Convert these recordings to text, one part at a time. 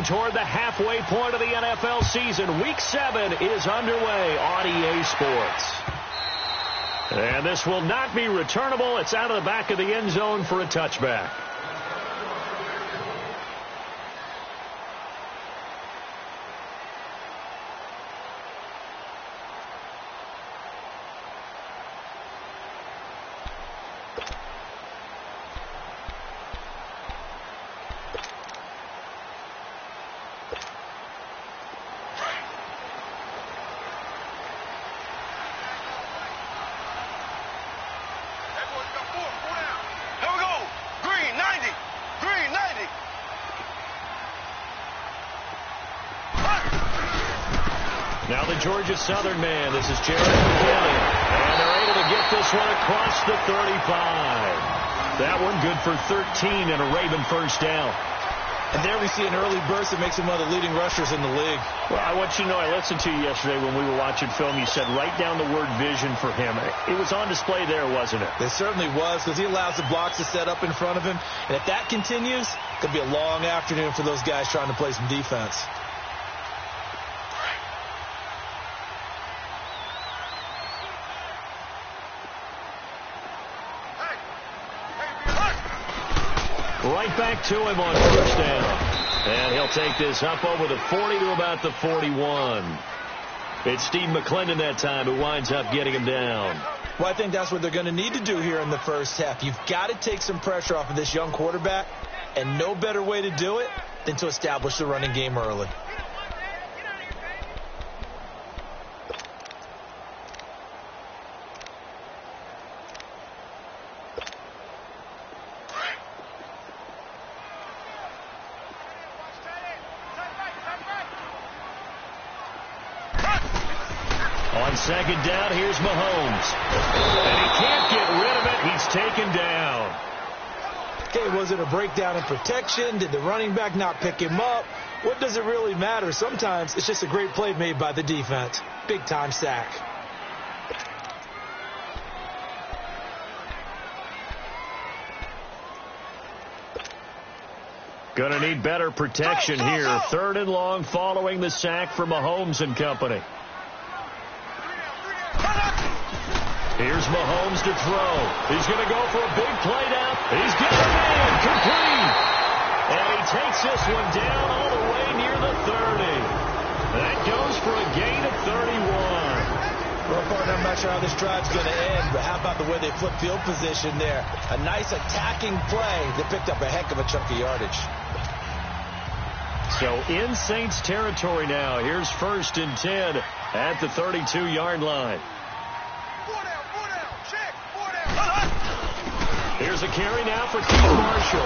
toward the halfway point of the NFL season. Week 7 is underway on EA Sports. And this will not be returnable. It's out of the back of the end zone for a touchback. Now the Georgia Southern man. This is Jared McKinnon. And they're able to get this one across the 35. That one good for 13 and a Raven first down. And there we see an early burst that makes him one of the leading rushers in the league. Well, I want you to know, I listened to you yesterday when we were watching film. You said write down the word vision for him. It was on display there, wasn't it? It certainly was, because he allows the blocks to set up in front of him. And if that continues, it could be a long afternoon for those guys trying to play some defense. Right back to him on first down. And he'll take this up over the 40 to about the 41. It's Steve McClendon that time who winds up getting him down. Well, I think that's what they're going to need to do here in the first half. You've got to take some pressure off of this young quarterback, and no better way to do it than to establish the running game early. On second down, here's Mahomes. And he can't get rid of it. He's taken down. Okay, was it a breakdown in protection? Did the running back not pick him up? What does it really matter? Sometimes it's just a great play made by the defense. Big-time sack. Gonna need better protection here. 3rd and long following the sack for Mahomes and company. Here's Mahomes to throw. He's going to go for a big play down. He's got a man complete. And he takes this one down all the way near the 30. That goes for a gain of 31. Well, partner, I'm not sure how this drive's going to end, but how about the way they flip field position there? A nice attacking play that picked up a heck of a chunk of yardage. So in Saints territory now. Here's 1st and 10 at the 32-yard line. Here's a carry now for Keith Marshall.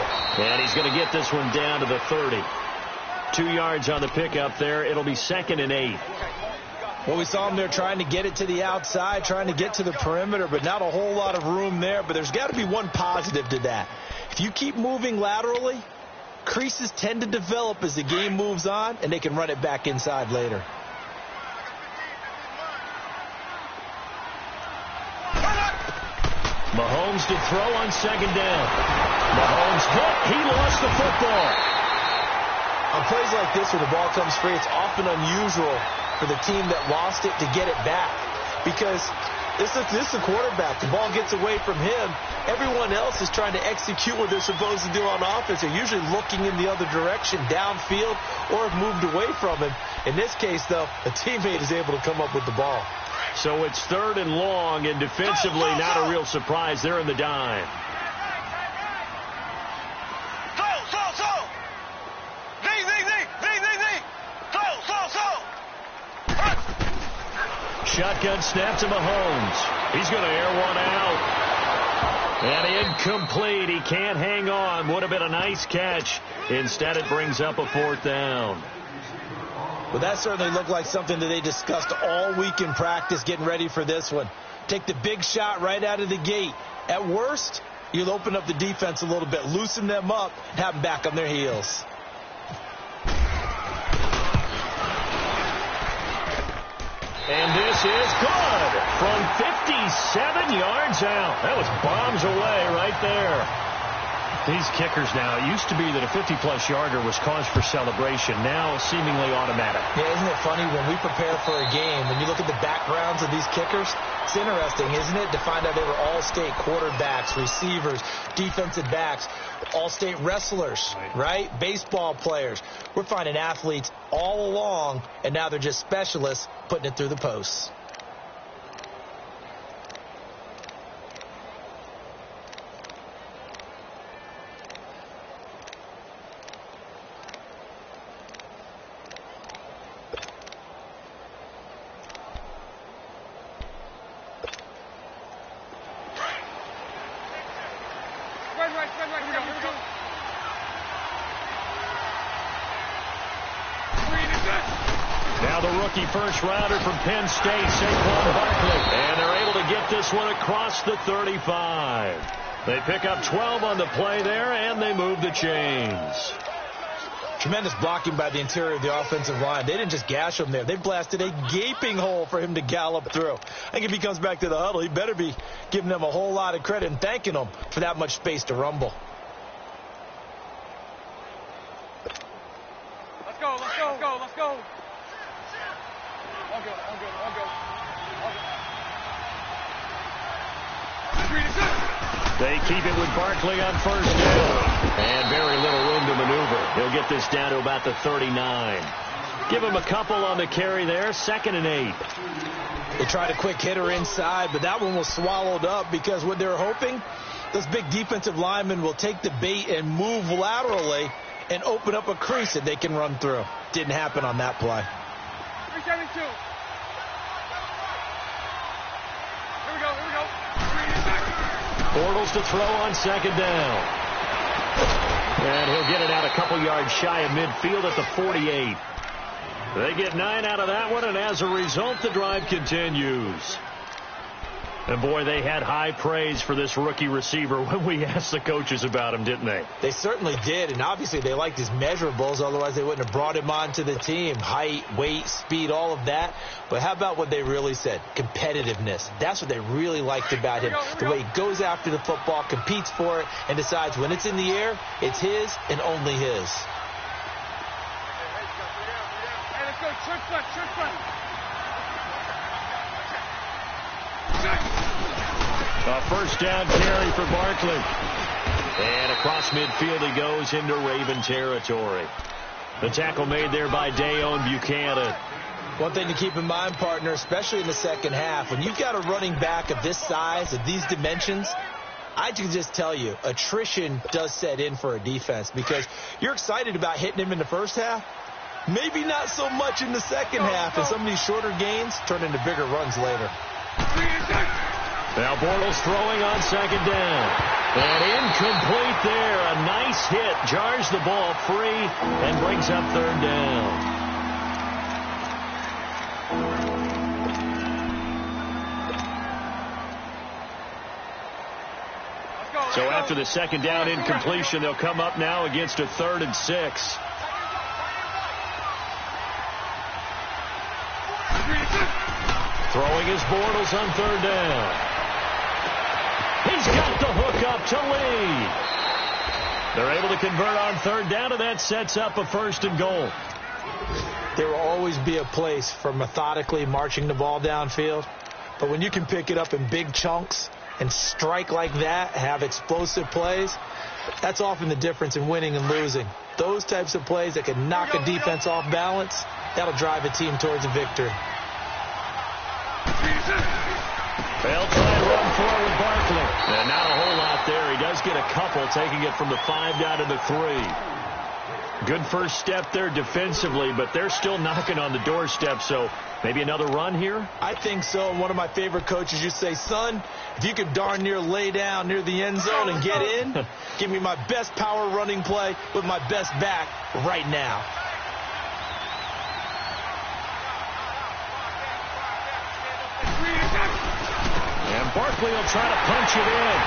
And he's going to get this one down to the 30. 2 yards on the pickup there. It'll be 2nd and 8. Well, we saw him there trying to get it to the outside, trying to get to the perimeter, but not a whole lot of room there. But there's got to be one positive to that. If you keep moving laterally, creases tend to develop as the game moves on, and they can run it back inside later. Mahomes to throw on 2nd down. Mahomes hit. He lost the football. On plays like this where the ball comes free, it's often unusual for the team that lost it to get it back. Because this is the quarterback. The ball gets away from him. Everyone else is trying to execute what they're supposed to do on offense. They're usually looking in the other direction, downfield, or have moved away from him. In this case, though, a teammate is able to come up with the ball. So it's 3rd and long, and defensively not a real surprise. They're in the dime. Shotgun snap to Mahomes. He's going to air one out. And incomplete. He can't hang on. Would have been a nice catch. Instead, it brings up a 4th down. Well, that certainly looked like something that they discussed all week in practice getting ready for this one. Take the big shot right out of the gate. At worst, you'll open up the defense a little bit, loosen them up, and have them back on their heels. And this is good from 57 yards out. That was bombs away right there. These kickers now, it used to be that a 50-plus yarder was cause for celebration. Now, seemingly automatic. Yeah, isn't it funny when we prepare for a game, when you look at the backgrounds of these kickers, it's interesting, isn't it, to find out they were all-state quarterbacks, receivers, defensive backs, all-state wrestlers, right? Baseball players. We're finding athletes all along, and now they're just specialists putting it through the posts. Now the rookie first-rounder from Penn State, Saquon Barkley. And they're able to get this one across the 35. They pick up 12 on the play there, and they move the chains. Tremendous blocking by the interior of the offensive line. They didn't just gash him there. They blasted a gaping hole for him to gallop through. I think if he comes back to the huddle, he better be giving them a whole lot of credit and thanking them for that much space to rumble. Let's go, let's go, let's go, let's go. I'll go. They keep it with Barkley on first down. And very little room to maneuver. He'll get this down to about the 39. Give him a couple on the carry there. 2nd and 8. They tried a quick hitter inside, but that one was swallowed up because what they're hoping, this big defensive lineman will take the bait and move laterally and open up a crease that they can run through. Didn't happen on that play. 372. Here we go. Bortles to throw on 2nd down. And he'll get it out a couple yards shy of midfield at the 48. They get 9 out of that one, and as a result, the drive continues. And, boy, they had high praise for this rookie receiver when we asked the coaches about him, didn't they? They certainly did, and obviously they liked his measurables. Otherwise, they wouldn't have brought him onto the team. Height, weight, speed, all of that. But how about what they really said? Competitiveness. That's what they really liked about him. The way he goes after the football, competes for it, and decides when it's in the air, it's his and only his. Hey, let's go. Trick front. A first down carry for Barkley. And across midfield he goes into Raven territory. The tackle made there by Dayon Buchanan. One thing to keep in mind, partner, especially in the second half, when you've got a running back of this size, of these dimensions, I can just tell you, attrition does set in for a defense because you're excited about hitting him in the first half. Maybe not so much in the second half, and some of these shorter gains turn into bigger runs later. Now Bortles throwing on 2nd down. And incomplete there. A nice hit. Jars the ball free and brings up 3rd down. So after the 2nd down incompletion, they'll come up now against a 3rd and 6. Throwing his Bortles on 3rd down. He's got the hook up to lead. They're able to convert on 3rd down, and that sets up a 1st and goal. There will always be a place for methodically marching the ball downfield. But when you can pick it up in big chunks and strike like that, have explosive plays, that's often the difference in winning and losing. Those types of plays that can knock a defense off balance, that'll drive a team towards a victory. They'll try and run forward with Barkley. And not a whole lot there. He does get a couple, taking it from the 5 down to the 3. Good first step there defensively, but they're still knocking on the doorstep, so maybe another run here? I think so. And one of my favorite coaches used to say, son, if you could darn near lay down near the end zone and get in, give me my best power running play with my best back right now. And Barkley will try to punch it in.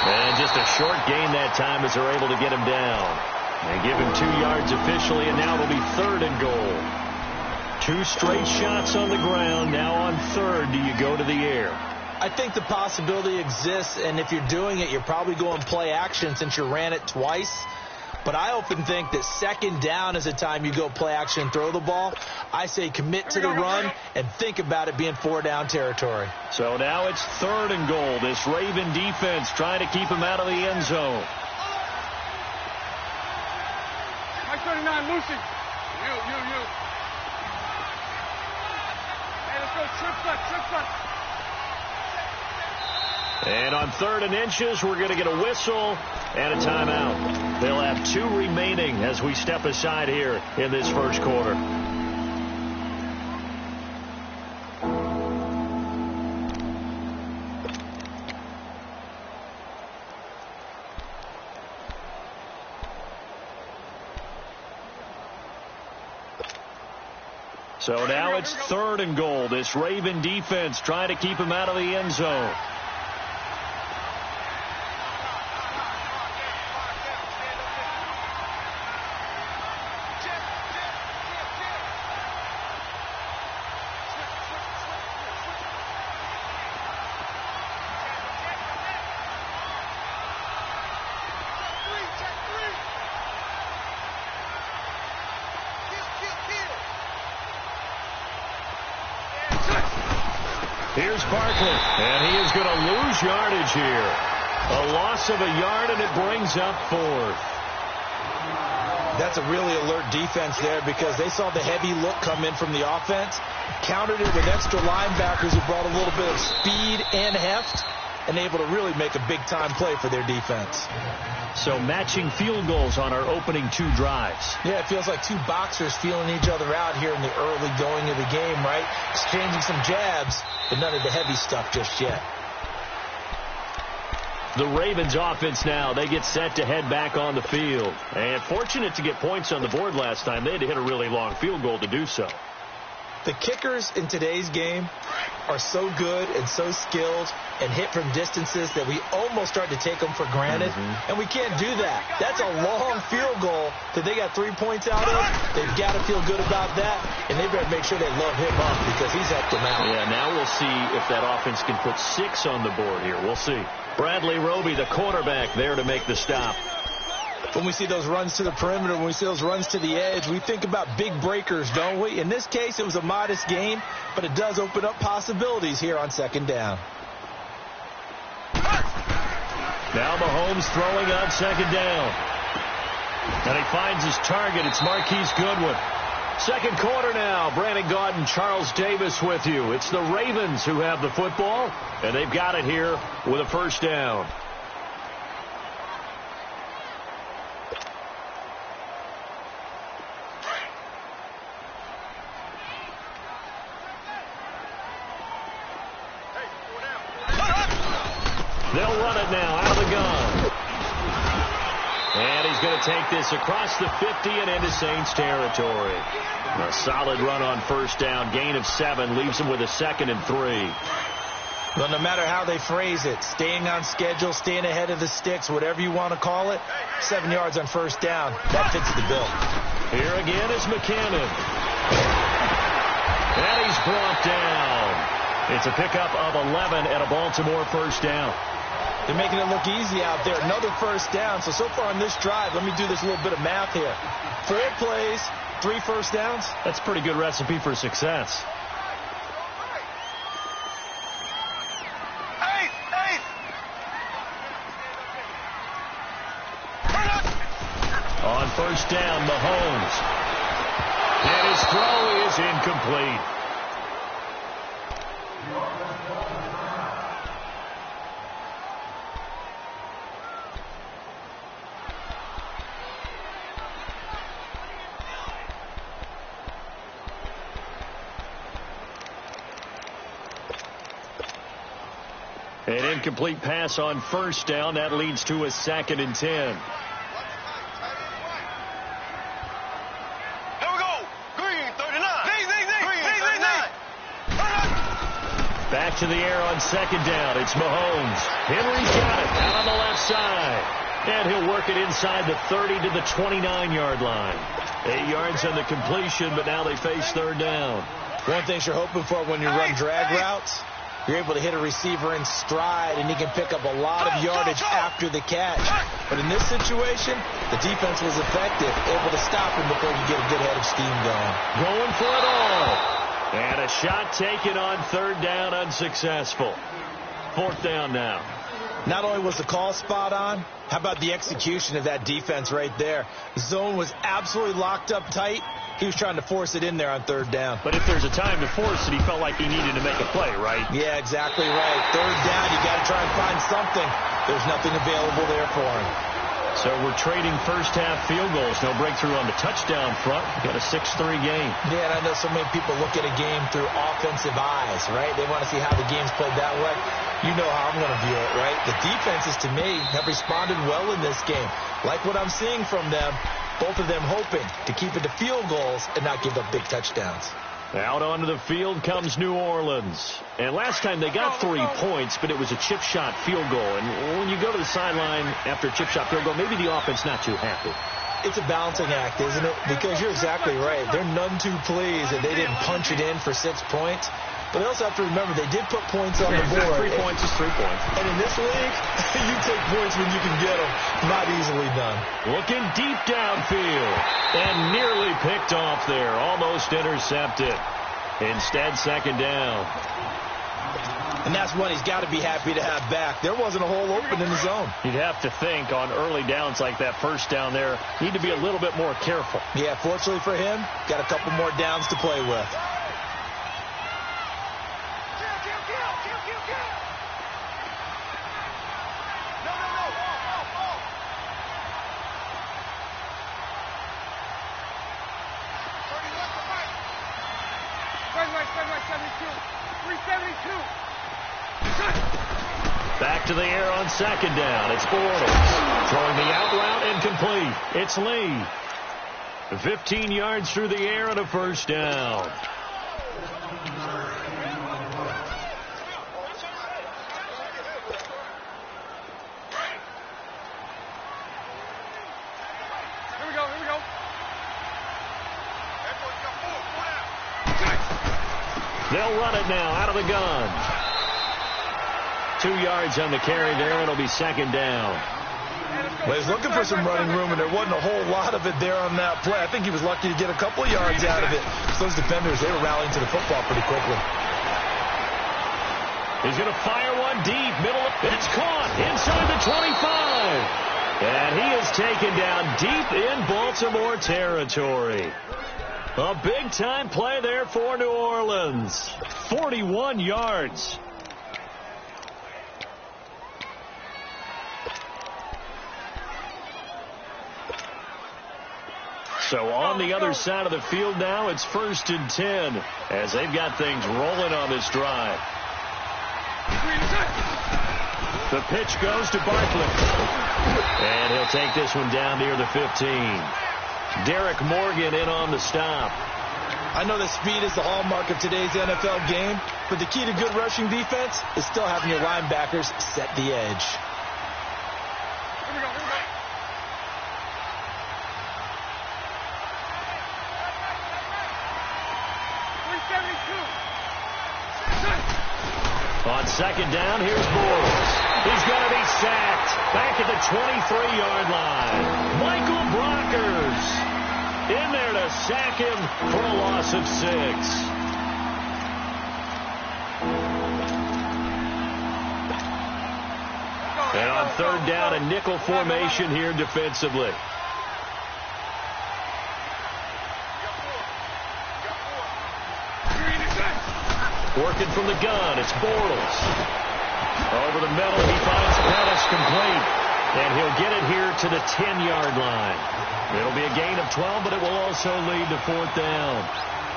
And just a short gain that time as they're able to get him down. They give him 2 yards officially, and now it'll be 3rd and goal. 2 straight shots on the ground. Now on 3rd, do you go to the air? I think the possibility exists, and if you're doing it, you're probably going play action since you ran it twice. But I often think that second down is a time you go play action and throw the ball. I say commit to the run and think about it being 4-down territory. So now it's 3rd and goal. This Raven defense trying to keep him out of the end zone. Mike 39, Lucy. You. Hey, let's go. Trip cut. And on 3rd and inches, we're going to get a whistle and a timeout. They'll have 2 remaining as we step aside here in this first quarter. So now it's 3rd and goal. This Raven defense trying to keep him out of the end zone. Here's Barkley, and he is going to lose yardage here. A loss of a yard, and it brings up 4th. That's a really alert defense there because they saw the heavy look come in from the offense, countered it with extra linebackers who brought a little bit of speed and heft, and able to really make a big-time play for their defense. So matching field goals on our opening 2 drives. Yeah, it feels like 2 boxers feeling each other out here in the early going of the game, right? Exchanging some jabs, but none of the heavy stuff just yet. The Ravens offense now, they get set to head back on the field. And fortunate to get points on the board last time. They had to hit a really long field goal to do so. The kickers in today's game are so good and so skilled and hit from distances that we almost start to take them for granted. And we can't do that. That's a long field goal that they got 3 points out of. They've got to feel good about that, and they better make sure they load him up because he's helped them out. Yeah, now we'll see if that offense can put 6 on the board here. We'll see. Bradley Roby, the quarterback, there to make the stop. When we see those runs to the perimeter, when we see those runs to the edge, we think about big breakers, don't we? In this case, it was a modest gain, but it does open up possibilities here on 2nd down. Now Mahomes throwing on 2nd down. And he finds his target. It's Marquise Goodwin. 2nd quarter now. Brandon Gaudin, Charles Davis with you. It's the Ravens who have the football, and they've got it here with a 1st down. They'll run it now out of the gun. And he's going to take this across the 50 and into Saints territory. A solid run on 1st down. Gain of 7 leaves him with a 2nd and 3. Well, no matter how they phrase it, staying on schedule, staying ahead of the sticks, whatever you want to call it, 7 yards on 1st down. That fits the bill. Here again is McCannon. And he's brought down. It's a pickup of 11 and a Baltimore 1st down. They're making it look easy out there. Another 1st down. So far on this drive, let me do this little bit of math here. 4 plays, 3 1st downs. That's a pretty good recipe for success. On 1st down, Mahomes. And his throw is incomplete. An incomplete pass on 1st down. That leads to a 2nd and 10. Here we go. Green, 39. Green, 39. Back to the air on 2nd down. It's Mahomes. Henry's got it out on the left side. And he'll work it inside the 30 to the 29-yard line. 8 yards on the completion, but now they face 3rd down. One thing you're hoping for when you run drag routes You're able to hit a receiver in stride, and he can pick up a lot of yardage after the catch. But in this situation, the defense was effective, able to stop him before you get a good head of steam going. Going for it all. And a shot taken on 3rd down, unsuccessful. 4th down now. Not only was the call spot on, how about the execution of that defense right there? The zone was absolutely locked up tight. He was trying to force it in there on 3rd down. But if there's a time to force it, he felt like he needed to make a play, right? Yeah, exactly right. 3rd down, you got to try and find something. There's nothing available there for him. So we're trading first-half field goals. No breakthrough on the touchdown front. We've got a 6-3 game. Yeah, and I know so many people look at a game through offensive eyes, right? They want to see how the game's played that way. You know how I'm going to view it, right? The defenses, to me, have responded well in this game. Like what I'm seeing from them, both of them hoping to keep it to field goals and not give up big touchdowns. Out onto the field comes New Orleans. And last time they got 3 points, but it was a chip shot field goal. And when you go to the sideline after a chip shot field goal, maybe the offense not too happy. It's a balancing act, isn't it? Because you're exactly right. They're none too pleased that they didn't punch it in for 6 points. But they also have to remember they did put points on the board. 3 points is 3 points. And in this league, you take points when you can get them. Not easily done. Looking deep downfield. And nearly picked off there. Almost intercepted. Instead, 2nd down. And that's one he's got to be happy to have back. There wasn't a hole open in the zone. You'd have to think on early downs like that 1st down there, need to be a little bit more careful. Yeah, fortunately for him, got a couple more downs to play with. Back to the air on 2nd down. It's Bortles. Throwing the out route incomplete. It's Lee. 15 yards through the air and a 1st down. Here we go. They'll run it now out of the gun. 2 yards on the carry there. It'll be 2nd down. Well, he's looking for some running room, and there wasn't a whole lot of it there on that play. I think he was lucky to get a couple of yards out of it. So those defenders, they were rallying to the football pretty quickly. He's going to fire one deep. Middle. It's caught inside the 25. And he is taken down deep in Baltimore territory. A big-time play there for New Orleans. 41 yards. So on the other side of the field now, it's 1st and 10 as they've got things rolling on this drive. The pitch goes to Barkley. And he'll take this one down near the 15. Derek Morgan in on the stop. I know that speed is the hallmark of today's NFL game, but the key to good rushing defense is still having your linebackers set the edge. Here we go. On 2nd down, here's Bortles. He's going to be sacked back at the 23-yard line. Michael Brockers in there to sack him for a loss of 6. And on 3rd down, a nickel formation here defensively. Working from the gun, it's Bortles. Over the middle, he finds Pettis complete. And he'll get it here to the 10-yard line. It'll be a gain of 12, but it will also lead to 4th down.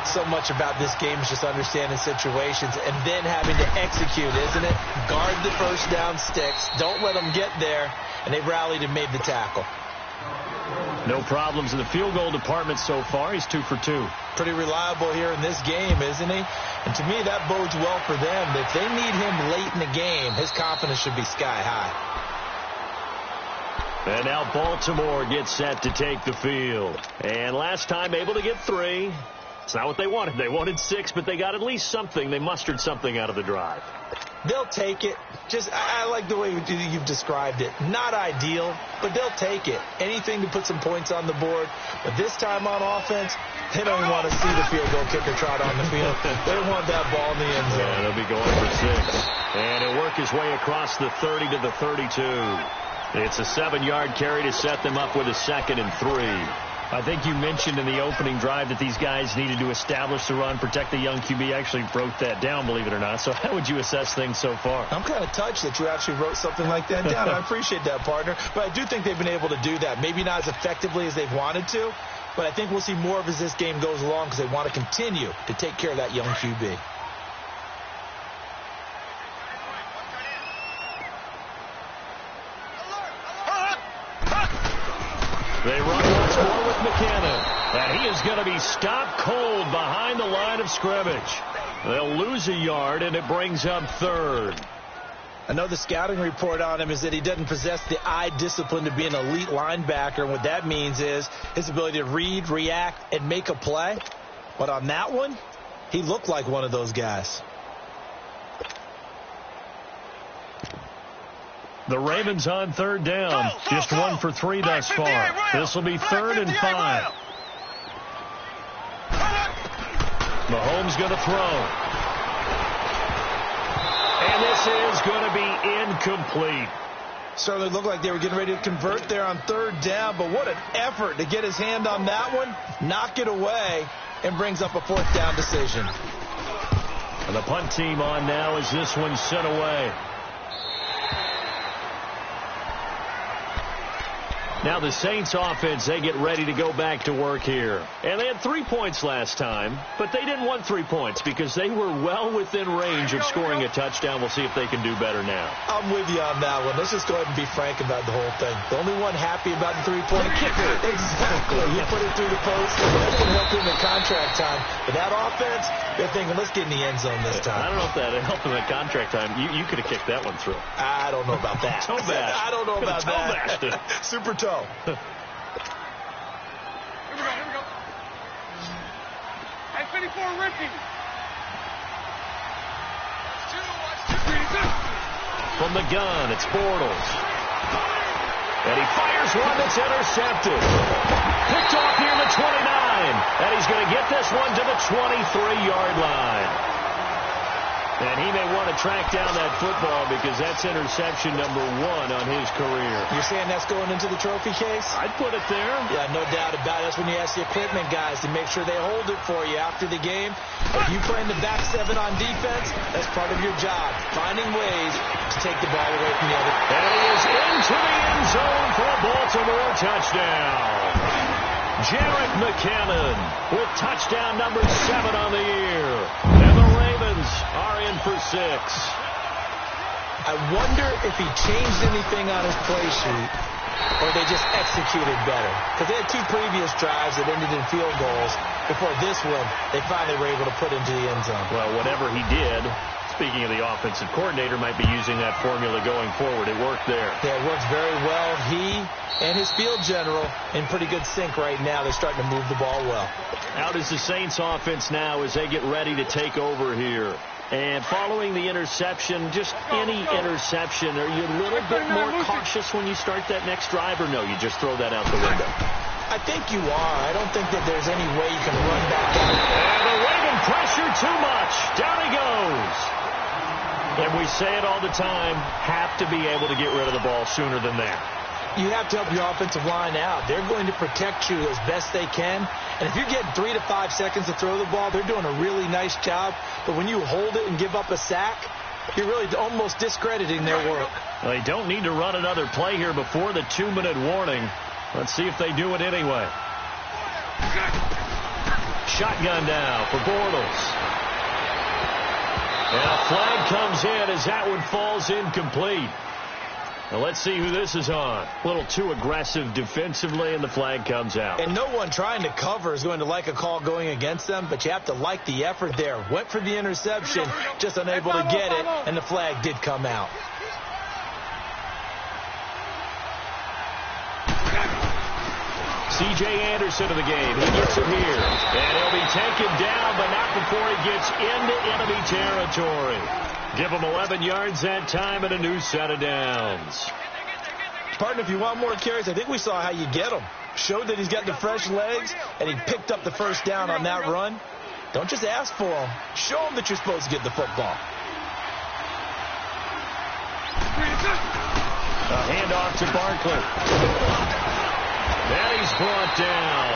So much about this game is just understanding situations and then having to execute, isn't it? Guard the 1st down sticks. Don't let them get there. And they've rallied and made the tackle. No problems in the field goal department so far. He's 2 for 2. Pretty reliable here in this game, isn't he? And to me, that bodes well for them. If they need him late in the game, his confidence should be sky high. And now Baltimore gets set to take the field. And last time able to get 3. It's not what they wanted. They wanted 6, but they got at least something. They mustered something out of the drive. They'll take it. I like the way you've described it. Not ideal, but they'll take it. Anything to put some points on the board. But this time on offense, they don't even want to see the field goal kicker trot on the field. They want that ball in the end zone. Yeah, they'll be going for 6. And he'll work his way across the 30 to the 32. It's a 7-yard carry to set them up with a 2nd and 3. I think you mentioned in the opening drive that these guys needed to establish the run, protect the young QB. I actually wrote that down, believe it or not. So how would you assess things so far? I'm kind of touched that you actually wrote something like that down. I appreciate that, partner. But I do think they've been able to do that. Maybe not as effectively as they've wanted to, but I think we'll see more of as this game goes along because they want to continue to take care of that young QB. They run once more with McKinnon. And he is going to be stopped cold behind the line of scrimmage. They'll lose a yard, and it brings up 3rd. I know the scouting report on him is that he doesn't possess the eye discipline to be an elite linebacker. And what that means is his ability to read, react, and make a play. But on that one, he looked like one of those guys. The Ravens on 3rd down. Just 1 for 3 thus far. This will be 3rd and 5. Mahomes going to throw. And this is going to be incomplete. Certainly looked like they were getting ready to convert there on 3rd down, but what an effort to get his hand on that one, knock it away, and brings up a 4th down decision. And the punt team on now as this one's sent away. Now the Saints offense, they get ready to go back to work here. And they had 3 points last time, but they didn't want 3 points because they were well within range of scoring a touchdown. We'll see if they can do better now. I'm with you on that one. Let's just go ahead and be frank about the whole thing. The only one happy about the 3-point kicker. Exactly. He put it through the post. That's going to help him in contract time. But that offense, they're thinking, let's get in the end zone this time. I don't know if that helped him at contract time. You could have kicked that one through. I don't know about that. Toe bash. I don't know about that. Toe Super toe. Here we go. Hey, 54, Ricky. From the gun, it's Bortles. And he fires one that's intercepted. Picked off near the 29. And he's going to get this one to the 23-yard line. And he may want to track down that football because that's interception number 1 on his career. You're saying that's going into the trophy case? I'd put it there. Yeah, no doubt about it. That's when you ask the equipment guys to make sure they hold it for you after the game. If you play in the back 7 on defense, that's part of your job, finding ways to take the ball away from the other. And he is into the end zone for a Baltimore touchdown. Jarrett McKinnon with touchdown number 7 on the year. And the Ravens are in for 6. I wonder if he changed anything on his play sheet or they just executed better. Because they had 2 previous drives that ended in field goals. Before this one, they finally were able to put into the end zone. Well, whatever he did, speaking of the offensive coordinator, might be using that formula going forward. It worked there. Yeah, it works very well. He and his field general in pretty good sync right now. They're starting to move the ball well. Out is the Saints offense now as they get ready to take over here. And following the interception, just any interception, are you a little bit more cautious when you start that next drive, or no, you just throw that out the window? I think you are. I don't think that there's any way you can run back out. And the Raven pressure too much. Down he goes. And we say it all the time, have to be able to get rid of the ball sooner than that. You have to help your offensive line out. They're going to protect you as best they can. And if you're getting 3 to 5 seconds to throw the ball, they're doing a really nice job. But when you hold it and give up a sack, you're really almost discrediting their work. Well, they don't need to run another play here before the 2-minute warning. Let's see if they do it anyway. Shotgun now for Bortles. And a flag comes in as that one falls incomplete. Now let's see who this is on. A little too aggressive defensively, and the flag comes out. And no one trying to cover is going to like a call going against them, but you have to like the effort there. Went for the interception, just unable to get it, and the flag did come out. C.J. Anderson in the game. He gets it here. And he'll be taken down, but not before he gets into enemy territory. Give him 11 yards that time and a new set of downs. Partner, if you want more carries, I think we saw how you get them. Showed that he's got the fresh legs, and he picked up the first down on that run. Don't just ask for him. Show him that you're supposed to get the football. A handoff to Barkley. And he's brought down.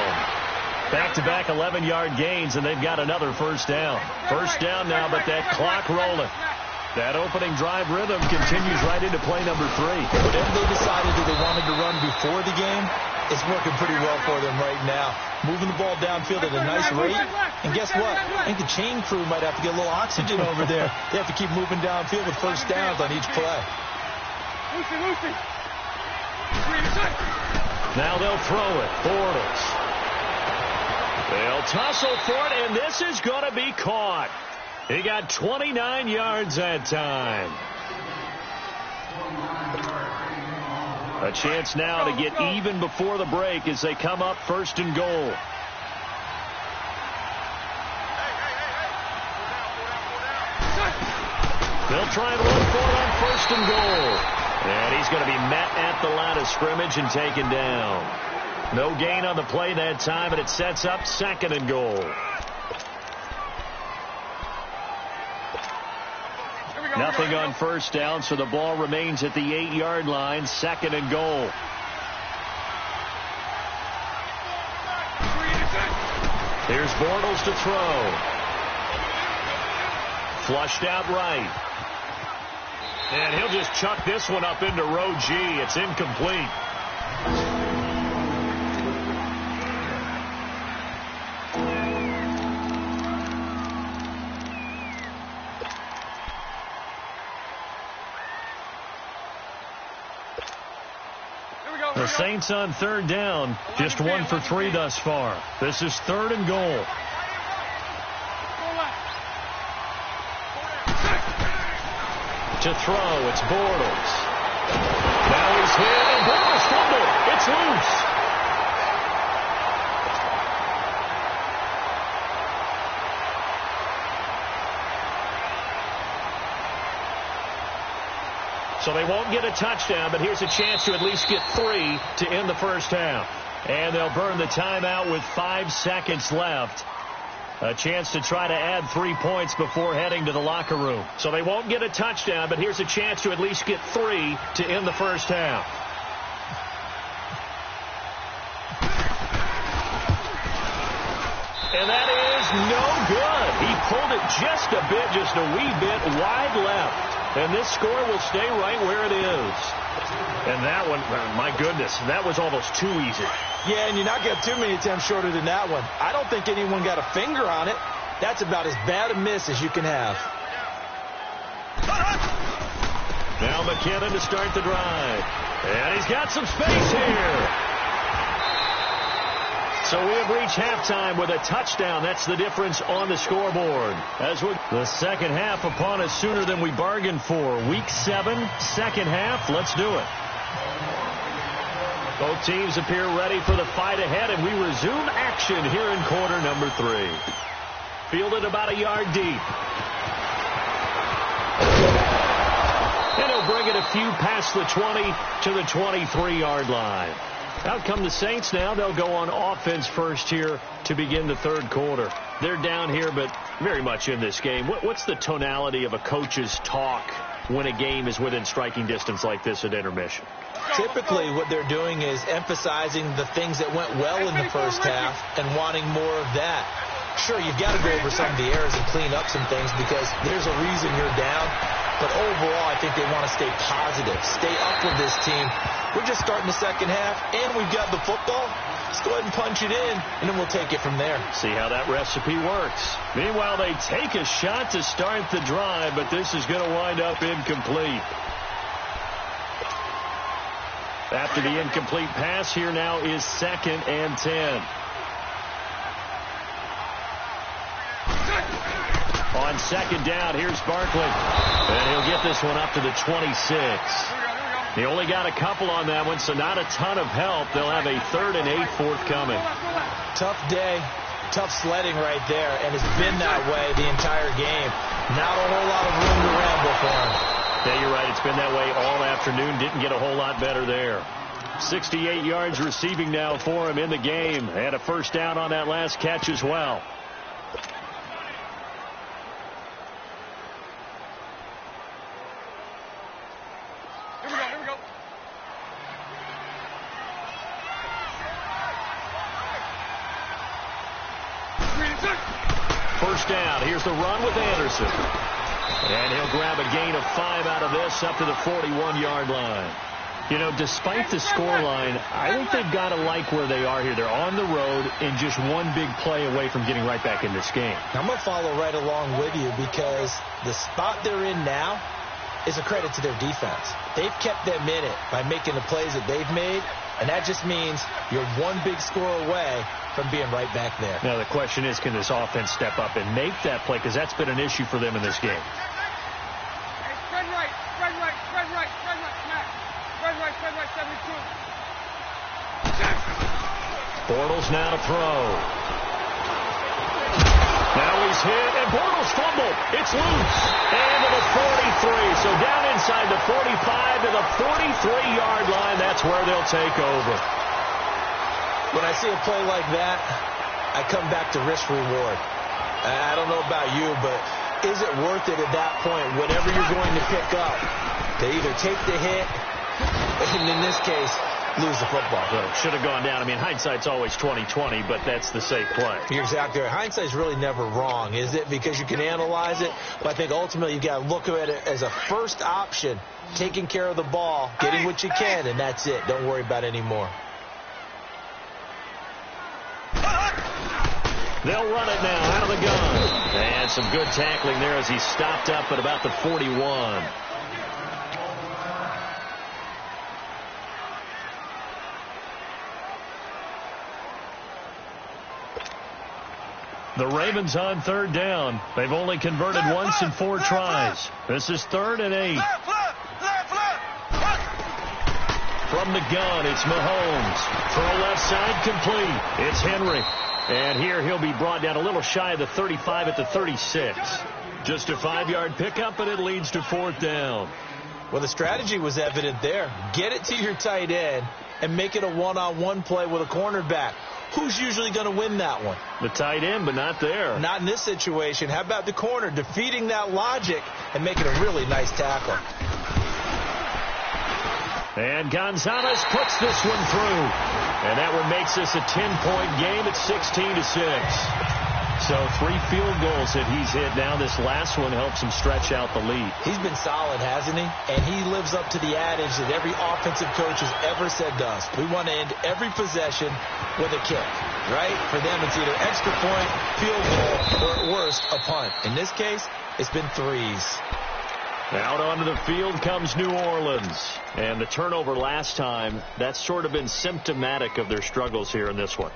Back-to-back 11-yard gains, and they've got another first down. First down now, but that clock rolling. That opening drive rhythm continues right into play number 3. Whatever they decided that they wanted to run before the game, it's working pretty well for them right now. Moving the ball downfield at a nice rate. And guess what? I think the chain crew might have to get a little oxygen over there. They have to keep moving downfield with first downs on each play. Now they'll throw it. Bortles. They'll tussle for it, and this is going to be caught. He got 29 yards that time. A chance now to get even before the break as they come up first and goal. They'll try and run for it on first and goal. And he's going to be met at the line of scrimmage and taken down. No gain on the play that time, and it sets up second and goal. Nothing on first down, so the ball remains at the 8-yard line, second and goal. Here's Bortles to throw. Flushed out right. And he'll just chuck this one up into row G. It's incomplete. The Saints on third down, just 1 for 3 thus far. This is third and goal. To throw, it's Bortles. Now he's hit, and Bortles fumbled. It's loose. So they won't get a touchdown, but here's a chance to at least get 3 to end the first half. And they'll burn the timeout with 5 seconds left. A chance to try to add 3 points before heading to the locker room. So they won't get a touchdown, but here's a chance to at least get 3 to end the first half. And that is no good. He pulled it just a bit, just a wee bit wide left. And this score will stay right where it is. And that one, my goodness, that was almost too easy. Yeah, and you're not getting too many attempts shorter than that one. I don't think anyone got a finger on it. That's about as bad a miss as you can have. Now McKinnon to start the drive. And he's got some space here. So we have reached halftime with a touchdown. That's the difference on the scoreboard. As we the second half upon us sooner than we bargained for. Week 7, second half. Let's do it. Both teams appear ready for the fight ahead, and we resume action here in quarter number 3. Fielded about a yard deep. And he'll bring it a few past the 20 to the 23-yard line. Out come the Saints now. They'll go on offense first here to begin the third quarter. They're down here, but very much in this game. What's the tonality of a coach's talk when a game is within striking distance like this at intermission? Typically, what they're doing is emphasizing the things that went well in the first half and wanting more of that. Sure, you've got to go over some of the errors and clean up some things because there's a reason you're down. But overall, I think they want to stay positive, stay up with this team. We're just starting the second half, and we've got the football. Let's go ahead and punch it in, and then we'll take it from there. See how that recipe works. Meanwhile, they take a shot to start the drive, but this is going to wind up incomplete. After the incomplete pass, here now is 2nd and 10. On second down, here's Barkley. And he'll get this one up to the 26. He only got a couple on that one, so not a ton of help. They'll have a 3rd and 8 forthcoming. Tough day, tough sledding right there, and it's been that way the entire game. Not a whole lot of room to ramble for him. Yeah, you're right. It's been that way all afternoon. Didn't get a whole lot better there. 68 yards receiving now for him in the game. Had a first down on that last catch as well. Here we go. First down. Here's the run with Anderson. And he'll grab a gain of 5 out of this up to the 41-yard line. You know, despite the scoreline, I think they've got to like where they are here. They're on the road and just one big play away from getting right back in this game. I'm going to follow right along with you because the spot they're in now is a credit to their defense. They've kept them in it by making the plays that they've made, and that just means you're one big score away from being right back there. Now, the question is, can this offense step up and make that play? Because that's been an issue for them in this game. Spread right, 72. Bortles now to throw. Now he's hit, and Bortles fumbled. It's loose. And to the 43. So down inside the 45 to the 43-yard line. That's where they'll take over. When I see a play like that, I come back to risk reward. I don't know about you, but is it worth it at that point, whatever you're going to pick up, to either take the hit, and in this case, lose the football? Well, should have gone down. I mean, hindsight's always 20/20, but that's the safe play. You're exactly right. Hindsight's really never wrong, is it? Because you can analyze it, but I think ultimately you got to look at it as a first option, taking care of the ball, getting what you can, and that's it. Don't worry about it anymore. They'll run it now out of the gun. And some good tackling there as he stopped up at about the 41. The Ravens on 3rd down. They've only converted once in 4 tries. This is 3rd and 8. From the gun, it's Mahomes. Throw left side complete. It's Henry. And here he'll be brought down a little shy of the 35 at the 36. Just a 5-yard pickup, and it leads to 4th down. Well, the strategy was evident there. Get it to your tight end and make it a one-on-one play with a cornerback. Who's usually going to win that one? The tight end, but not there. Not in this situation. How about the corner defeating that logic and making a really nice tackle? And Gonzalez puts this one through. And that one makes this a 10-point game at 16-6. So 3 field goals that he's hit now. This last one helps him stretch out the lead. He's been solid, hasn't he? And he lives up to the adage that every offensive coach has ever said to us. We want to end every possession with a kick, right? For them, it's either extra point, field goal, or at worst, a punt. In this case, it's been 3s. Out onto the field comes New Orleans. And the turnover last time, that's sort of been symptomatic of their struggles here in this one.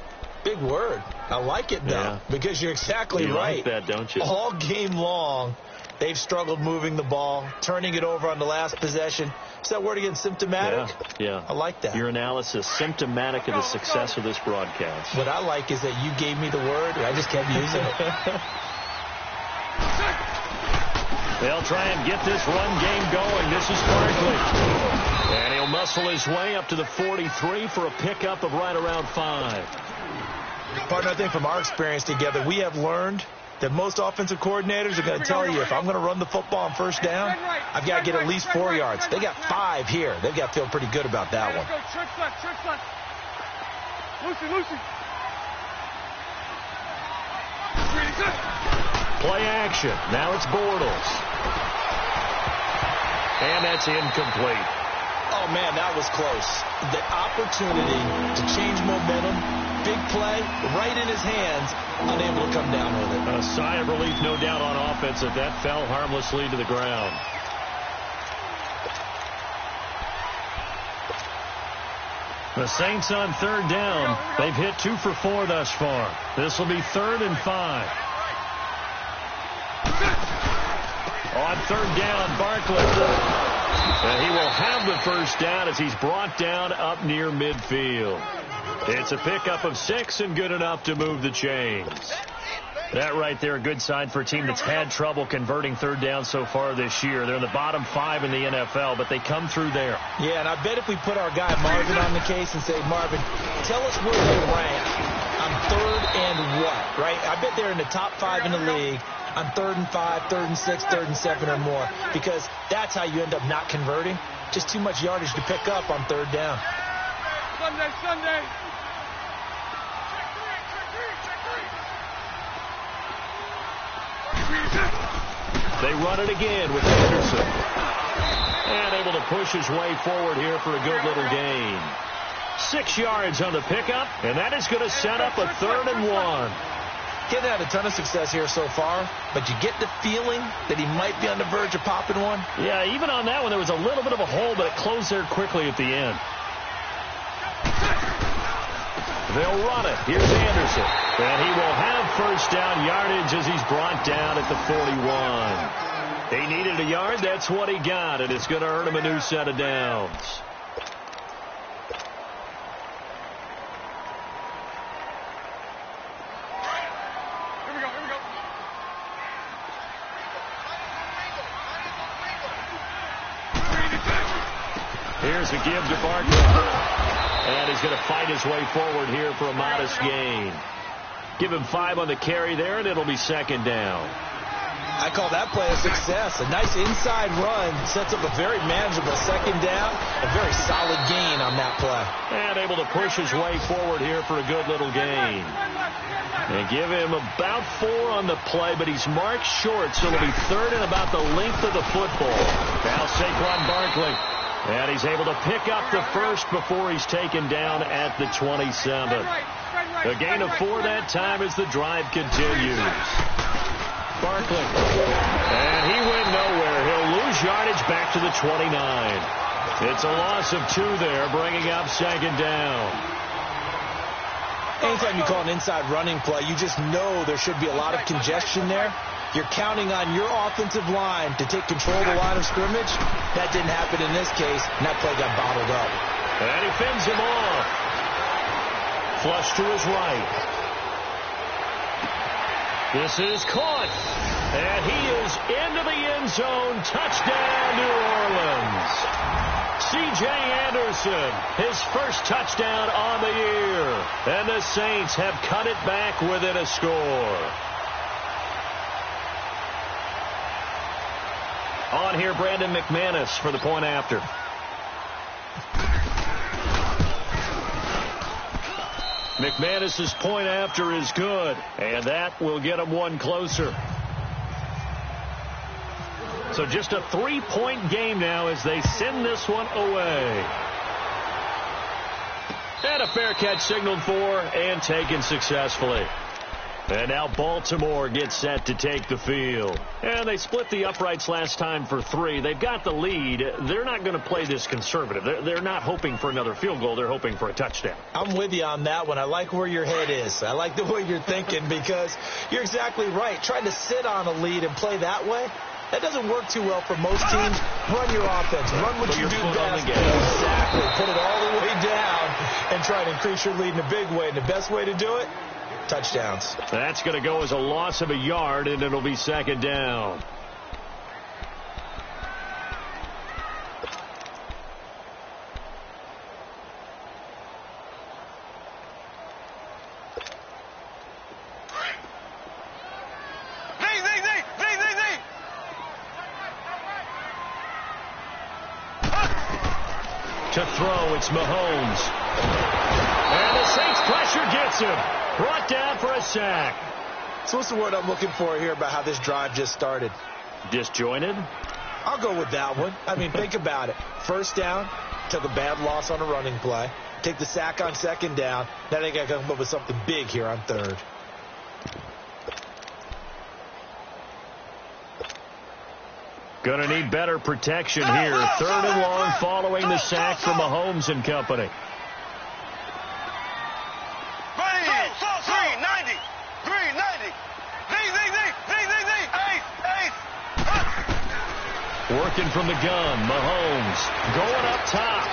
Big word. I like it, though, because you're exactly right. You like that, don't you? All game long, they've struggled moving the ball, turning it over on the last possession. Is that word again, symptomatic? Yeah. I like that. Your analysis, symptomatic of the success of this broadcast. What I like is that you gave me the word, and I just kept using it. They'll try and get this run game going. This is Barkley. And he'll muscle his way up to the 43 for a pickup of right around 5. Partner, I think from our experience together, we have learned that most offensive coordinators are going to tell you, if I'm going to run the football on first down, I've got to get at least 4 yards. They got 5 here. They've got to feel pretty good about that one. Trick left. Lucy. Play action. Now it's Bortles. And that's incomplete. Oh, man, that was close. The opportunity to change momentum, big play, right in his hands, unable to come down with it. A sigh of relief, no doubt, on offense that fell harmlessly to the ground. The Saints on 3rd down. They've hit 2 for 4 thus far. This will be 3rd and 5. On third down, Barkley. And he will have the first down as he's brought down up near midfield. It's a pickup of 6 and good enough to move the chains. That right there, a good sign for a team that's had trouble converting third down so far this year. They're in the bottom 5 in the NFL, but they come through there. Yeah, and I bet if we put our guy Marvin on the case and say, Marvin, tell us where they rank on third and what, right? I bet they're in the top 5 in the league on 3rd and 5, 3rd and 6, 3rd and 7 or more, because that's how you end up not converting. Just too much yardage to pick up on third down. Sunday. They run it again with Anderson. And able to push his way forward here for a good little gain. 6 yards on the pickup, and that is going to set up a 3rd and 1. Getting had a ton of success here so far, but you get the feeling that he might be on the verge of popping one. Yeah, even on that one, there was a little bit of a hole, but it closed there quickly at the end. They'll run it. Here's Anderson. And he will have first down yardage as he's brought down at the 41. He needed a yard. That's what he got, and it's going to earn him a new set of downs. Here we go. Here's a give to Barkley. And he's going to fight his way forward here for a modest gain. Give him 5 on the carry there, and it'll be 2nd down. I call that play a success. A nice inside run sets up a very manageable 2nd down. A very solid gain on that play. And able to push his way forward here for a good little gain. And give him about 4 on the play, but he's marked short, so it'll be 3rd and about the length of the football. Now Saquon Barkley. And he's able to pick up the first before he's taken down at the 27. A gain of 4 that time as the drive continues. Barkley. And he went nowhere. He'll lose yardage back to the 29. It's a loss of 2 there, bringing up 2nd down. Anytime you call an inside running play, you just know there should be a lot of congestion there. You're counting on your offensive line to take control of the line of scrimmage. That didn't happen in this case, and that play got bottled up. And he fends him off. Flush to his right. This is caught. And he is into the end zone. Touchdown, New Orleans. C.J. Anderson, his first touchdown on the year. And the Saints have cut it back within a score. On here, Brandon McManus for the point after. McManus's point after is good, and that will get him 1 closer. So just a 3-point game now as they send this one away. And a fair catch signaled for and taken successfully. And now Baltimore gets set to take the field. And they split the uprights last time for 3. They've got the lead. They're not going to play this conservative. They're not hoping for another field goal. They're hoping for a touchdown. I'm with you on that one. I like where your head is. I like the way you're thinking because you're exactly right. Trying to sit on a lead and play that way, that doesn't work too well for most teams. Run your offense. Run what you do best. Exactly. Put it all the way down and try to increase your lead in a big way. And the best way to do it, touchdowns. That's going to go as a loss of a yard, and it'll be 2nd down. To throw, it's Mahomes. And the Saints pressure gets him. Brought down for a sack. So what's the word I'm looking for here about how this drive just started? Disjointed? I'll go with that one. I mean, think about it. First down, took a bad loss on a running play. Take the sack on 2nd down. Now they got to come up with something big here on 3rd. Gonna need better protection here. 3rd and long following the sack from Mahomes and company. Working from the gun, Mahomes going up top.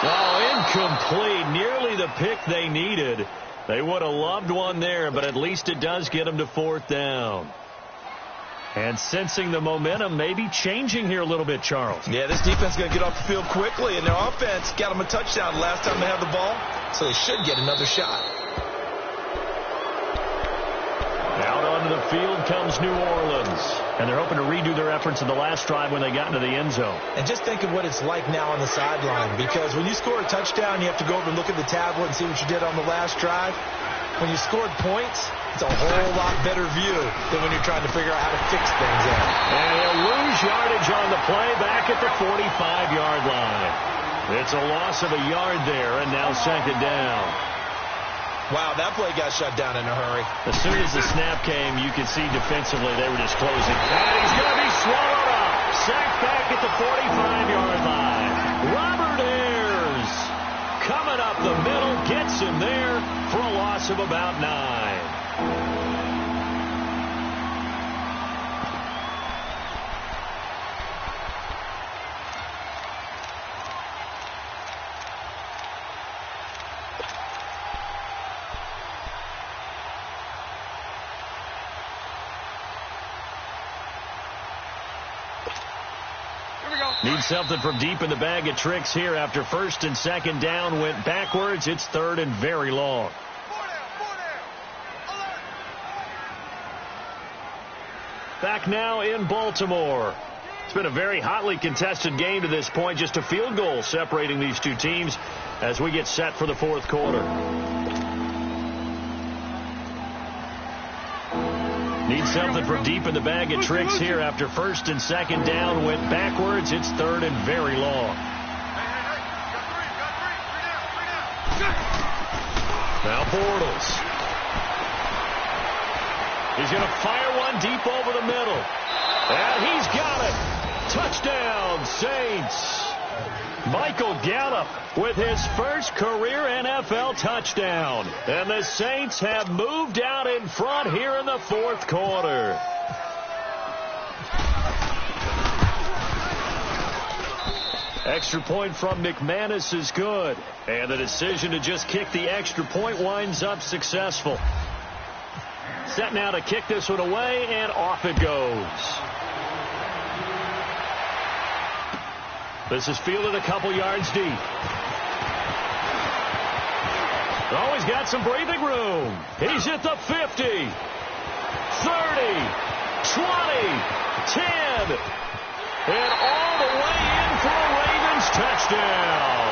Oh, incomplete. Nearly the pick they needed. They would have loved one there, but at least it does get them to 4th down. And sensing the momentum maybe changing here a little bit, Charles. Yeah, this defense is going to get off the field quickly, and their offense got them a touchdown last time they had the ball, so they should get another shot. Out onto the field comes New Orleans. And they're hoping to redo their efforts in the last drive when they got into the end zone. And just think of what it's like now on the sideline, because when you score a touchdown, you have to go over and look at the tablet and see what you did on the last drive. When you scored points, it's a whole lot better view than when you're trying to figure out how to fix things out. And he'll lose yardage on the play back at the 45-yard line. It's a loss of a yard there, and now 2nd down. Wow, that play got shut down in a hurry. As soon as the snap came, you could see defensively they were just closing. And he's going to be swallowed up. Sacked back at the 45-yard line. Robert Ayers coming up the middle, gets him there for a loss of about 9. Need something from deep in the bag of tricks here after 1st and 2nd down went backwards. It's 3rd and very long. Back now in Baltimore. It's been a very hotly contested game to this point. Just a field goal separating these two teams as we get set for the 4th quarter. Need something from deep in the bag of tricks here after 1st and 2nd down went backwards. It's 3rd and very long. Now Bortles. He's going to fire one deep over the middle. And he's got it. Touchdown, Saints. Michael Gallup with his first career NFL touchdown. And the Saints have moved out in front here in the 4th quarter. Extra point from McManus is good. And the decision to just kick the extra point winds up successful. Set now to kick this one away, and off it goes. This is fielded a couple yards deep. Oh, he's got some breathing room. He's at the 50, 30, 20, 10, and all the way in for a Ravens touchdown.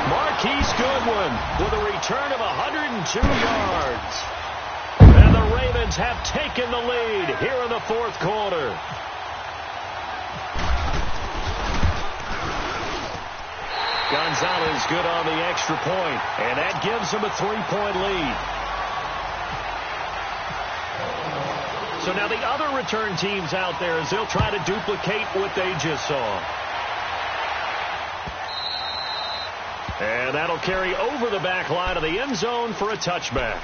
Marquise Goodwin with a return of 102 yards. And the Ravens have taken the lead here in the 4th quarter. Gonzalez good on the extra point, and that gives him a 3-point lead. So now the other return teams out there, as they'll try to duplicate what they just saw. And that'll carry over the back line of the end zone for a touchback.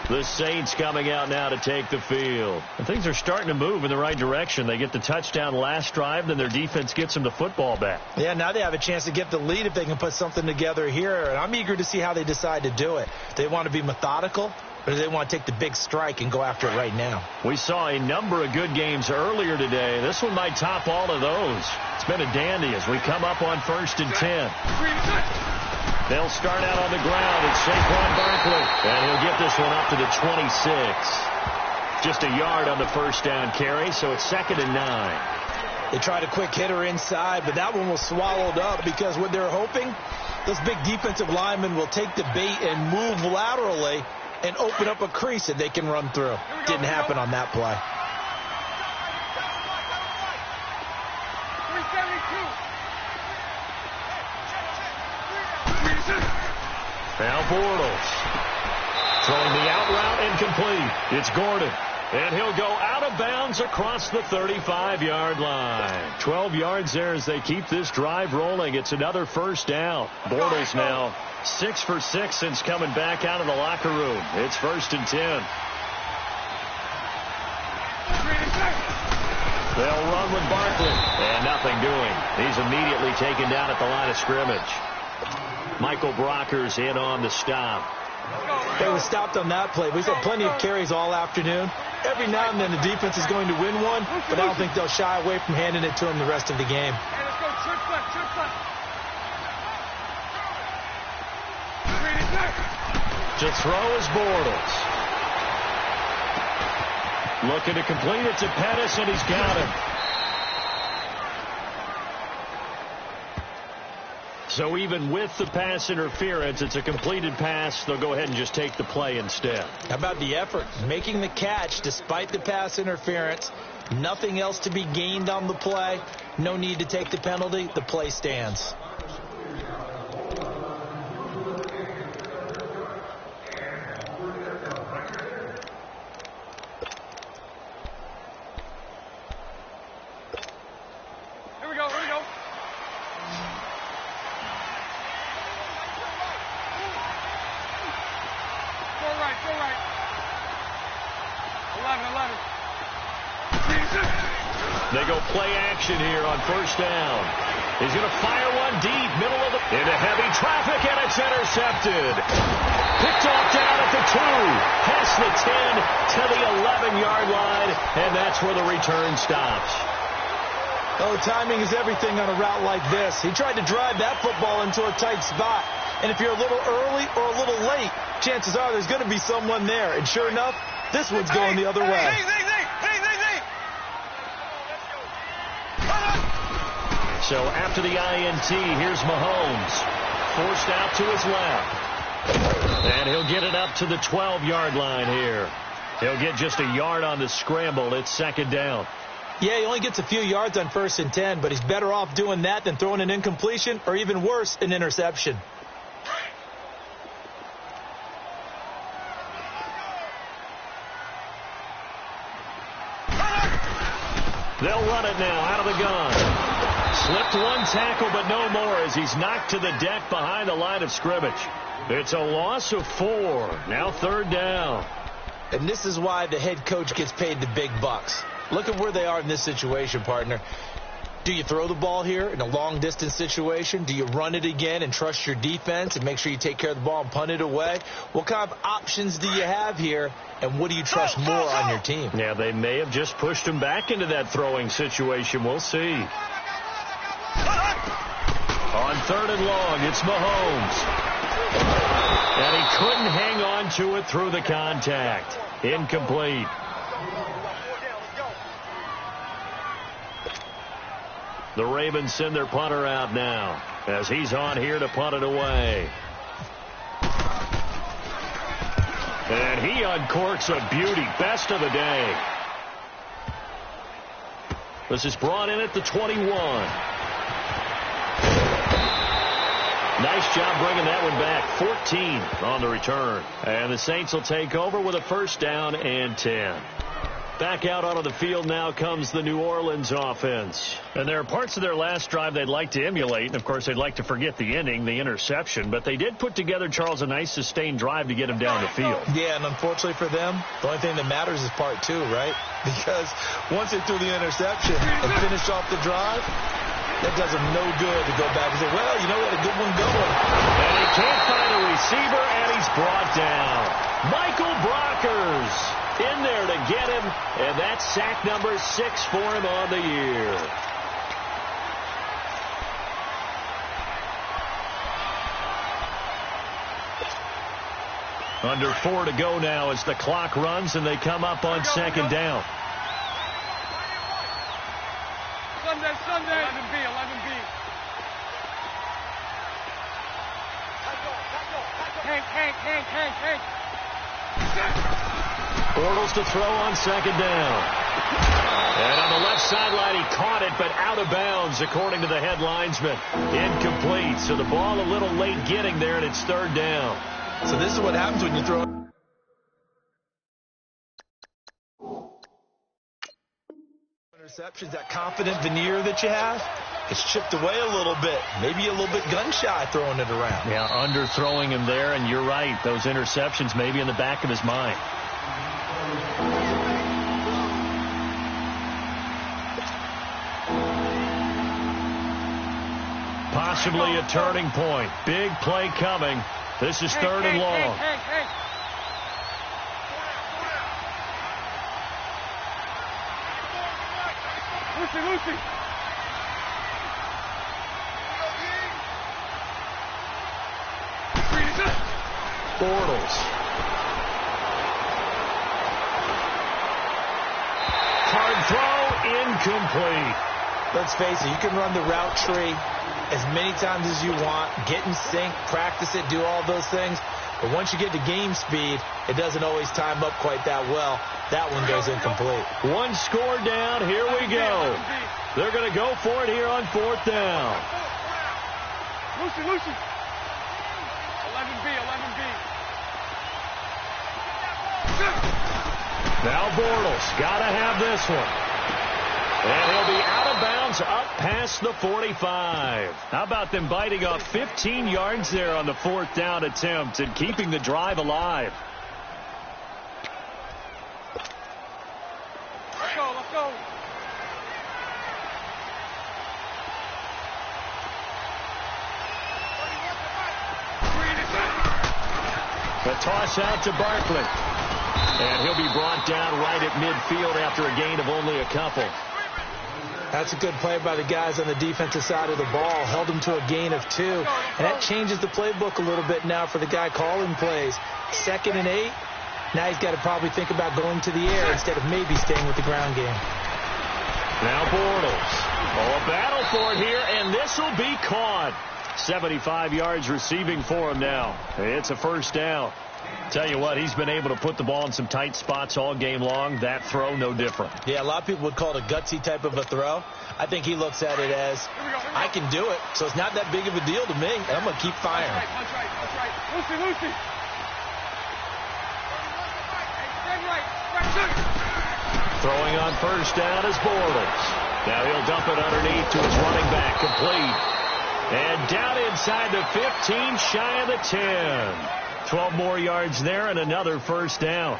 The Saints coming out now to take the field. And things are starting to move in the right direction. They get the touchdown last drive, then their defense gets them the football back. Yeah, now they have a chance to get the lead if they can put something together here. And I'm eager to see how they decide to do it. They want to be methodical, or do they want to take the big strike and go after it right now? We saw a number of good games earlier today. This one might top all of those. It's been a dandy as we come up on 1st and 10. They'll start out on the ground. It's Saquon Barkley. And he'll get this one up to the 26. Just a yard on the first down carry, so it's 2nd and 9. They tried a quick hitter inside, but that one was swallowed up because what they're hoping, those big defensive linemen will take the bait and move laterally and open up a crease that they can run through. Didn't happen on that play. Now Bortles throwing the out route incomplete. It's Gordon. And he'll go out of bounds across the 35-yard line. 12 yards there as they keep this drive rolling. It's another first down. Bortles now 6 for 6 since coming back out of the locker room. It's 1st and 10. They'll run with Barkley. And nothing doing. He's immediately taken down at the line of scrimmage. Michael Brocker's in on the stop. They were stopped on that play. We've had plenty of carries all afternoon. Every now and then the defense is going to win one, but I don't think they'll shy away from handing it to him the rest of the game. Hey, let's go. Trick foot. To throw is Bortles. Looking to complete it to Pettis, and he's got him. So even with the pass interference, it's a completed pass. They'll go ahead and just take the play instead. How about the effort? Making the catch despite the pass interference. Nothing else to be gained on the play. No need to take the penalty. The play stands. Here we go. Go right. 11. They go play action here on first down. He's going to fire one deep, middle of the... into heavy traffic, and it's intercepted. Picked off down at the 2. Past the 10 to the 11-yard line, and that's where the return stops. Oh, timing is everything on a route like this. He tried to drive that football into a tight spot. And if you're a little early or a little late, chances are there's going to be someone there. And sure enough, this one's going the other way. So after the INT, here's Mahomes. Forced out to his left. And he'll get it up to the 12-yard line here. He'll get just a yard on the scramble. It's second down. Yeah, he only gets a few yards on 1st and 10, but he's better off doing that than throwing an incompletion or even worse, an interception. They'll run it now out of the gun. Slipped one tackle, but no more as he's knocked to the deck behind the line of scrimmage. It's a loss of 4. Now third down. And this is why the head coach gets paid the big bucks. Look at where they are in this situation, partner. Do you throw the ball here in a long-distance situation? Do you run it again and trust your defense and make sure you take care of the ball and punt it away? What kind of options do you have here, and what do you trust more on your team? Yeah, they may have just pushed him back into that throwing situation. We'll see. On third and long, it's Mahomes. And he couldn't hang on to it through the contact. Incomplete. The Ravens send their punter out now as he's on here to punt it away. And he uncorks a beauty. Best of the day. This is brought in at the 21. Nice job bringing that one back. 14 on the return. And the Saints will take over with a first down and 10. Back out onto the field now comes the New Orleans offense. And there are parts of their last drive they'd like to emulate. And, of course, they'd like to forget the inning, the interception. But they did put together, Charles, a nice sustained drive to get him down the field. Yeah, and unfortunately for them, the only thing that matters is part 2, right? Because once they threw the interception and finished off the drive, that does them no good to go back and say, well, you know, we had a good one going. And he can't find a receiver, and he's brought down. Michael Brockers in there to get him, and that's sack number 6 for him on the year. Under 4 to go now as the clock runs, and they come up on second down. Sunday. 11B. Hank. Bortles to throw on second down. And on the left sideline, he caught it, but out of bounds, according to the head linesman. Incomplete. So the ball a little late getting there, and it's third down. So this is what happens when you throw interceptions. That confident veneer that you have, it's chipped away a little bit. Maybe a little bit gun-shy throwing it around. Yeah, underthrowing him there, and you're right. Those interceptions maybe in the back of his mind. Possibly a turning point. Big play coming. This is third and long. Hey. Lucy. Bortles. Hard throw, incomplete. Let's face it, you can run the route tree as many times as you want, get in sync, practice it, do all those things. But once you get to game speed, it doesn't always time up quite that well. That one goes incomplete. One score down. Here we go. They're going to go for it here on fourth down. Lucy. 11B. Now Bortles got to have this one. And he'll be out of bounds up past the 45. How about them biting off 15 yards there on the fourth down attempt and keeping the drive alive? Let's go. The toss out to Barkley. And he'll be brought down right at midfield after a gain of only a couple. That's a good play by the guys on the defensive side of the ball. Held them to a gain of 2. And that changes the playbook a little bit now for the guy calling plays. 2nd and 8. Now he's got to probably think about going to the air instead of maybe staying with the ground game. Now Bortles. A battle for it here, and this will be caught. 75 yards receiving for him now. It's a first down. Tell you what, he's been able to put the ball in some tight spots all game long. That throw, no different. Yeah, a lot of people would call it a gutsy type of a throw. I think he looks at it as, I can do it, so it's not that big of a deal to me, and I'm going to keep firing. That's right. Lucy. Throwing on first down is Bortles. Now he'll dump it underneath to his running back, complete. And down inside the 15, shy of the 10. 12 more yards there and another first down.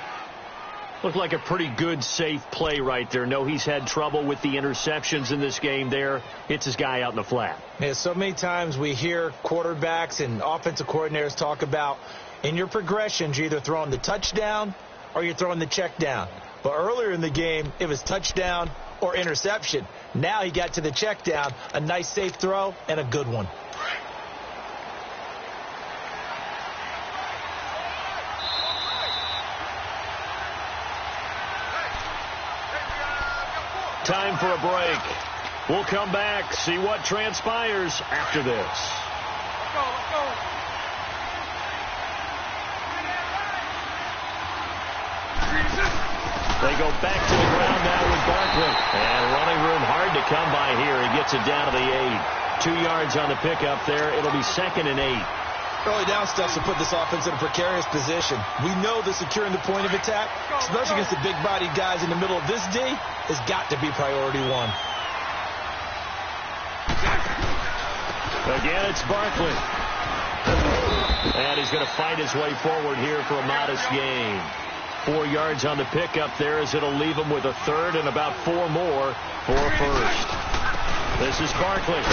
Looked like a pretty good, safe play right there. No, he's had trouble with the interceptions in this game there. Hits his guy out in the flat. Yeah, so many times we hear quarterbacks and offensive coordinators talk about in your progressions, you're either throwing the touchdown or you're throwing the check down. But earlier in the game, it was touchdown or interception. Now he got to the check down, a nice safe throw, and a good one. Time for a break. We'll come back, see what transpires after this. Let's go. They go back to the ground now with Barkley. And running room hard to come by here. He gets it down to the 8. 2 yards on the pickup there. It'll be 2nd and 8. Early down stuff to put this offense in a precarious position. We know that securing the point of attack, especially against the big-bodied guys in the middle of this D, has got to be priority 1. Again, it's Barkley. And he's going to fight his way forward here for a modest gain. 4 yards on the pickup there as it'll leave him with a third and about 4 more for a first. This is Barkley.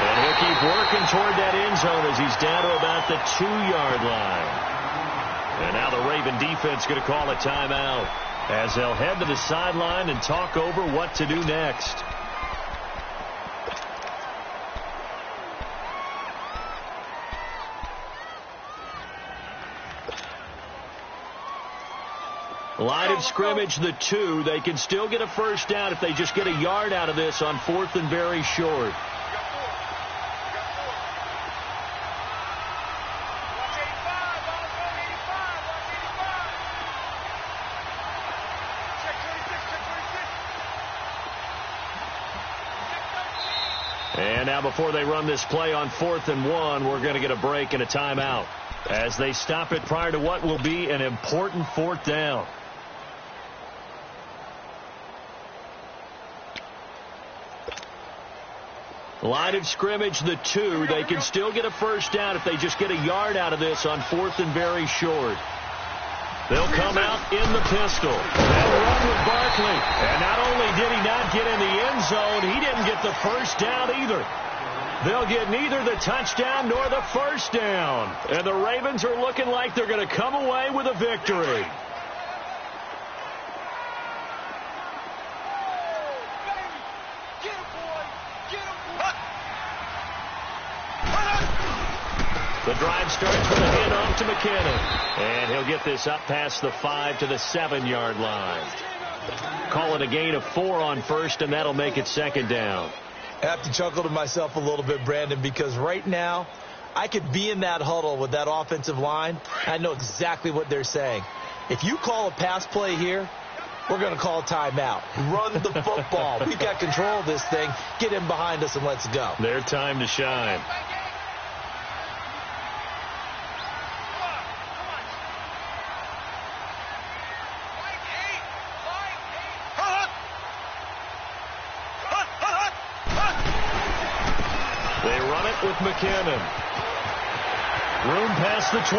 And he'll keep working toward that end zone as he's down to about the 2-yard line. And now the Raven defense going to call a timeout as they'll head to the sideline and talk over what to do next. Line of scrimmage, the 2. They can still get a first down if they just get a yard out of this on 4th and very short. And now before they run this play on 4th and 1, we're going to get a break and a timeout as they stop it prior to what will be an important 4th down. Line of scrimmage, the 2. They can still get a first down if they just get a yard out of this on 4th and very short. They'll come out in the pistol. They'll run with Barkley. And not only did he not get in the end zone, he didn't get the first down either. They'll get neither the touchdown nor the first down. And the Ravens are looking like they're going to come away with a victory. The drive starts with a handoff to McKinnon. And he'll get this up past the 5 to the 7-yard line. Call it a gain of 4 on first, and that'll make it second down. I have to chuckle to myself a little bit, Brandon, because right now I could be in that huddle with that offensive line. I know exactly what they're saying. If you call a pass play here, we're going to call a timeout. Run the football. We've got control of this thing. Get in behind us and let's go. Their time to shine. With McKinnon. Room past the 20.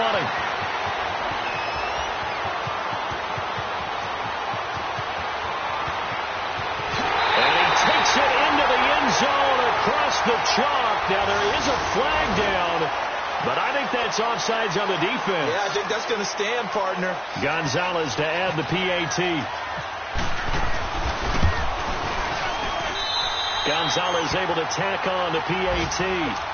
And he takes it into the end zone across the chalk. Now there is a flag down, but I think that's offsides on the defense. Yeah, I think that's going to stand, partner. Gonzalez to add the PAT. Gonzalez able to tack on the PAT.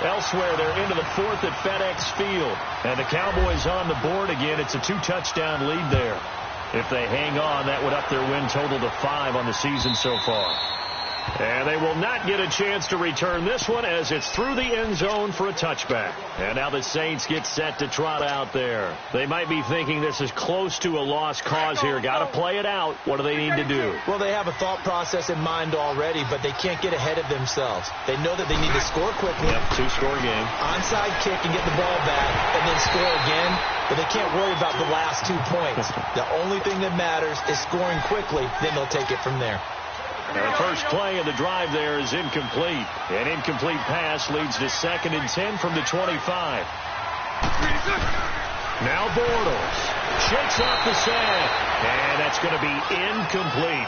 Elsewhere, they're into the 4th at FedEx Field. And the Cowboys on the board again. It's a 2-touchdown lead there. If they hang on, that would up their win total to 5 on the season so far. And they will not get a chance to return this one as it's through the end zone for a touchback. And now the Saints get set to trot out there. They might be thinking this is close to a lost cause here. Got to play it out. What do they need to do? Well, they have a thought process in mind already, but they can't get ahead of themselves. They know that they need to score quickly. Yep, 2-score game. Onside kick and get the ball back and then score again. But they can't worry about the last 2 points. The only thing that matters is scoring quickly. Then they'll take it from there. The first play of the drive there is incomplete. An incomplete pass leads to 2nd and 10 from the 25. Now Bortles shakes off the sack, and that's going to be incomplete.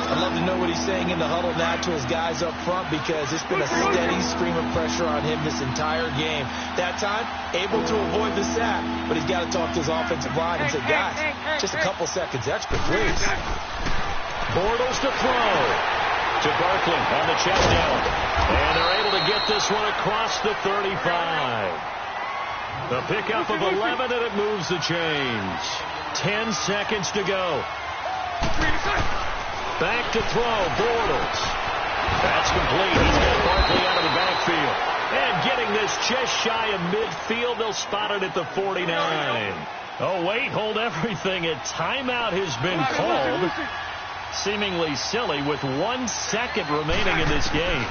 I'd love to know what he's saying in the huddle now to his guys up front, because it's been a steady stream of pressure on him this entire game. That time, able to avoid the sack, but he's got to talk to his offensive line and say, guys, just a couple seconds extra, please. Bortles to throw to Barkley on the check down. And they're able to get this one across the 35. The pickup of 11, and it moves the chains. 10 seconds to go. Back to throw, Bortles. That's complete. He's got Barkley out of the backfield. And getting this just shy of midfield, they'll spot it at the 49. Oh, wait, hold everything. A timeout has been called. Seemingly silly with 1 second remaining in this game.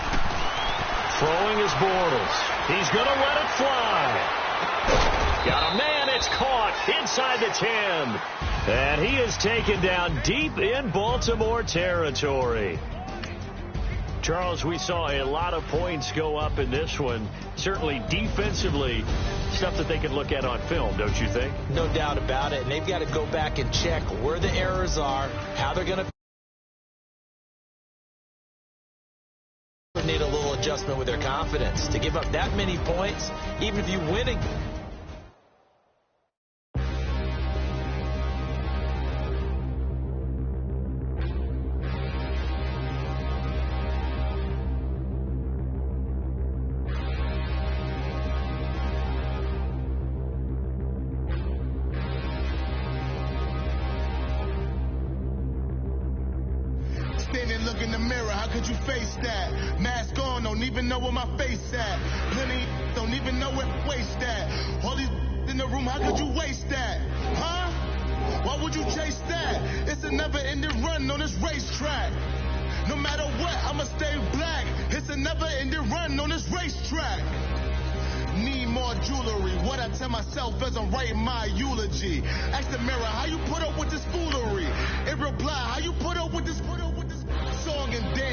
Throwing is Bortles. He's going to let it fly. Got a man. It's caught inside the 10. And he is taken down deep in Baltimore territory. Charles, we saw a lot of points go up in this one. Certainly defensively, stuff that they can look at on film, don't you think? No doubt about it. And they've got to go back and check where the errors are, how they're going to need a little adjustment with their confidence. To give up that many points, even if you winning. Look in the mirror, how could you face that? Mask on, don't even know where my face at. Plenty don't even know where waste at. All these in the room, how could you waste that? Huh? Why would you chase that? It's a never-ending run on this racetrack. No matter what, I'ma stay black. It's a never-ending run on this racetrack. Need more jewelry. What I tell myself as I'm writing my eulogy. Ask the mirror, how you put up with this foolery? It reply, how you put up with this song and dance.